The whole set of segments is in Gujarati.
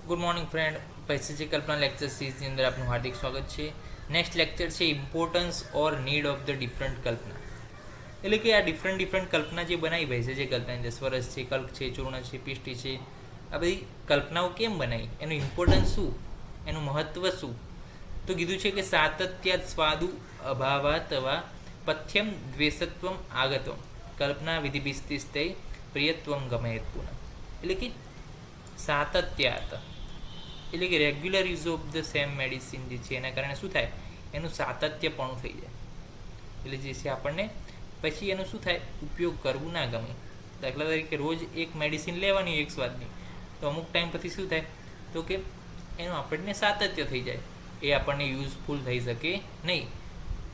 ગુડ મોર્નિંગ ફ્રેન્ડ, પૈસાચી કલ્પના લેક્ચર સિરીઝની અંદર આપનું હાર્દિક સ્વાગત છે. નેક્સ્ટ લેક્ચર છે importance or need of the different કલ્પના. એટલે કે આ ડિફરન્ટ કલ્પના જે બનાવી પૈસાચી કલ્પના અંદર સ્વરસ છે, કલ્ક છે, ચૂર્ણ છે, પિષ્ટી છે, આ બધી કલ્પનાઓ કેમ બનાવી, એનું ઇમ્પોર્ટન્સ શું, એનું મહત્ત્વ શું. તો કીધું છે કે સાતત્યાત સ્વાદુ અભાવાત વા પથ્યમ દ્વેષત્વમ આગતમ કલ્પના વિધિભિસ્તિસ્તે પ્રિયત્વમ ગમયેત પુનઃ. એટલે કે સાતત્યાત એટલે કે regular use of the same medicine જે છે એના કારણે શું થાય, એનું સાતત્યપણું થઈ જાય. એટલે જે છે આપણને પછી એનું શું થાય, ઉપયોગ કરવું ના ગમે. દાખલા તરીકે રોજ એક મેડિસિન લેવાની એક સ્વાદની, તો અમુક ટાઈમ પછી શું થાય, તો કે એનું આપણને સાતત્ય થઈ જાય, એ આપણને યુઝફુલ થઈ શકે નહીં.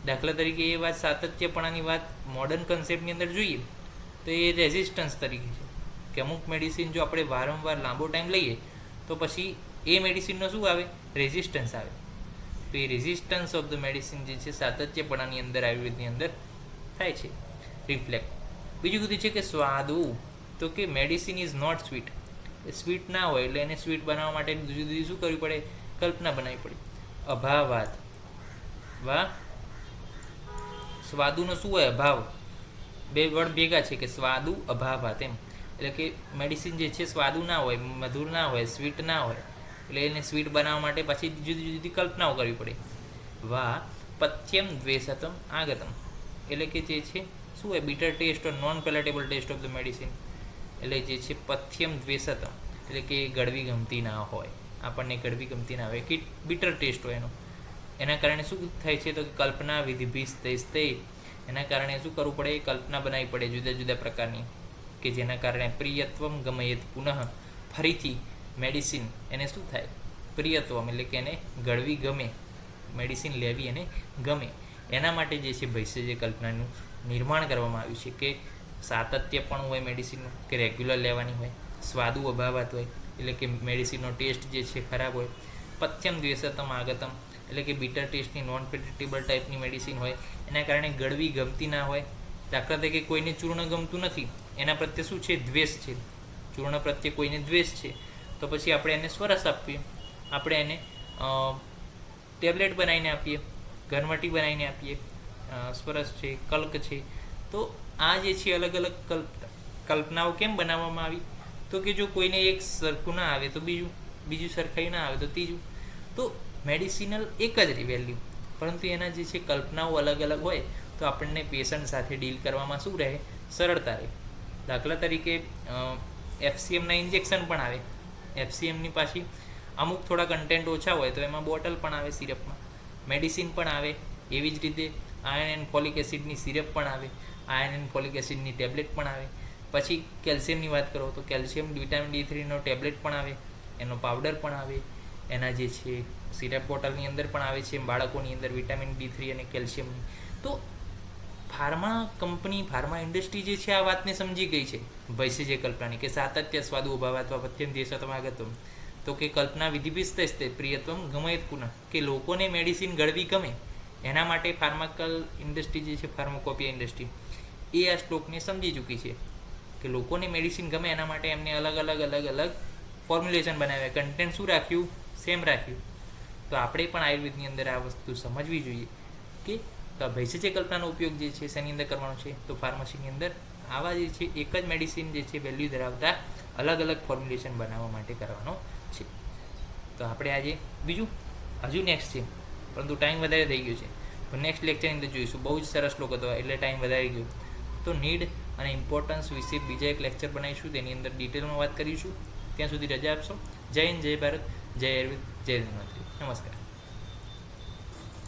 દાખલા તરીકે એ વાત સાતત્યપણાની વાત મોડર્ન કન્સેપ્ટની અંદર જોઈએ તો એ રેઝિસ્ટન્સ તરીકે છે કે અમુક મેડિસિન જો આપણે વારંવાર લાંબો ટાઈમ લઈએ તો પછી એ મેડિસિનનો શું આવે, રેઝિસ્ટન્સ આવે. તો એ રેઝિસ્ટન્સ ઓફ ધ મેડિસિન જે છે સાતત્યપણાની અંદર આયુર્વેદની અંદર થાય છે રિફ્લેક્ટ. બીજું કીધું છે કે સ્વાદુ, તો કે મેડિસિન ઇઝ નોટ સ્વીટ. એ સ્વીટ ના હોય એટલે એને સ્વીટ બનાવવા માટે જુદી જુદી શું કરવી પડે, કલ્પના બનાવવી પડે. અભાવાત વા સ્વાદુનો શું હોય, અભાવ. બે વર્ડ ભેગા છે કે સ્વાદુ અભાવાત એમ. એટલે કે મેડિસિન જે છે સ્વાદુ ના હોય, મધુર ના હોય, સ્વીટ ના હોય, એટલે એને સ્વીટ બનાવવા માટે પછી જુદી જુદી કલ્પનાઓ કરવી પડે. વા પથ્યમ દ્વેષતમ આગતમ, એટલે કે જે છે શું હોય, bitter taste or non palatable taste of the medicine. એટલે જે છે પથ્યમ દ્વેષતમ એટલે કે ગળવી ગમતી ના હોય, આપણને ગળવી ગમતી ના હોય, કે બીટર ટેસ્ટ હોય એનો. એના કારણે શું થાય છે, તો કલ્પના વિધિભિસ્તે, એના કારણે શું કરવું પડે, કલ્પના બનાવવી પડે જુદા જુદા પ્રકારની, કે જેના કારણે પ્રિયત્વમ ગમયેત પુનઃ, ફરીથી મેડિસિન એને શું થાય, પ્રિયત્વમ એટલે કે એને ગળવી ગમે, મેડિસિન લેવી એને ગમે. એના માટે જે છે ભૈષજ કલ્પનાનું નિર્માણ કરવામાં આવ્યું છે કે સાતત્ય પણ હોય મેડિસિનનું, કે રેગ્યુલર લેવાની હોય, સ્વાદુ અભાવાત હોય એટલે કે મેડિસિનનો ટેસ્ટ જે છે ખરાબ હોય, પથ્યમ દ્વેષતમ આગતમ એટલે કે બીટર ટેસ્ટની નોન પેલેટેબલ ટાઈપની મેડિસિન હોય, એના કારણે ગળવી ગમતી ના હોય. દાખલા તરીકે કોઈને ચૂર્ણ ગમતું નથી, એના પ્રત્યે શું છે, દ્વેષ છે, ચૂર્ણ પ્રત્યે કોઈને દ્વેષ છે, તો પછી આપણે એને સ્વરસ આપીએ, આપણે એને ટેબ્લેટ બનાવીને આપીએ, ઘરમટી બનાવીને આપીએ, સ્વરસ છે, કલ્ક છે. તો આ જે છે અલગ અલગ કલ્પનાઓ કેમ બનાવવામાં આવી, તો કે જો કોઈને એક સરખું ના આવે તો બીજું સરખાઈ ના આવે તો ત્રીજું. તો મેડિસિનલ એક જ રહી વેલ્યુ, પરંતુ એના જે છે કલ્પનાઓ અલગ અલગ હોય તો આપણને પેશન્ટ સાથે ડીલ કરવામાં શું રહે, સરળતા રહે. દાખલા તરીકે એફસીએમના ઇન્જેક્શન પણ આવે, એફસીએમની પાછી અમુક થોડા કન્ટેન્ટ ઓછા હોય તો એમાં બોટલ પણ આવે સિરપમાં, મેડિસિન પણ આવે. એવી જ રીતે આયર્ન એન્ડ ફોલિક એસિડની સિરપ પણ આવે, આયર્ન એન્ડ ફોલિક એસિડની ટેબ્લેટ પણ આવે. પછી કેલ્શિયમની વાત કરો તો કેલ્શિયમ વિટામિન D3નો ટેબ્લેટ પણ આવે, એનો પાવડર પણ આવે, એના જે છે સિરપ બોટલની અંદર પણ આવે છે બાળકોની અંદર વિટામિન D3 અને કેલ્શિયમની. તો ફાર્મા કંપની, ફાર્મા ઇન્ડસ્ટ્રી જે છે આ વાતને સમજી ગઈ છે ભૈષજ કલ્પનાની, કે સાતત્ય સ્વાદુ અભાવ અથવા પથ્યમ દ્વેષતમ આગતમ, તો કે કલ્પના વિધિભિસ્તે પ્રિયત્વમ ગમયેત પુનઃ, કે લોકોને મેડિસિન ગળવી ગમે. એના માટે ફાર્માકલ ઇન્ડસ્ટ્રી જે છે, ફાર્માકોપિયા ઇન્ડસ્ટ્રી, એ આ શ્લોકને સમજી ચૂકી છે કે લોકોને મેડિસિન ગમે, એના માટે એમને અલગ અલગ ફોર્મ્યુલેશન બનાવ્યા, કન્ટેન્ટ શું રાખ્યું, સેમ રાખ્યું. તો આપણે પણ આયુર્વેદની અંદર આ વસ્તુ સમજવી જોઈએ કે ભૈષજ કલ્પનાનો ઉપયોગ જે છે શેની અંદર કરવાનો છે, તો ફાર્મસીની અંદર આવા જે છે એક જ મેડિસિન જે છે વેલ્યુ ધરાવતા અલગ અલગ ફોર્મ્યુલેશન બનાવવા માટે કરવાનો છે. તો આપણે આજે બીજું હજુ નેક્સ્ટ છે, પરંતુ ટાઈમ વધારે થઈ ગયો છે, તો નેક્સ્ટ લેક્ચરની અંદર જોઈશું. બહુ જ સરસ શ્લોક હતો એટલે ટાઈમ વધારી ગયો. તો નીડ અને ઇમ્પોર્ટન્સ વિશે બીજા એક લેક્ચર બનાવીશું, તેની અંદર ડિટેલમાં વાત કરીશું. ત્યાં સુધી રજા આપશો. જય હિન્દ, જય ભારત, જય આયુર્વેદ, જય ધન્વંતરી. નમસ્કાર.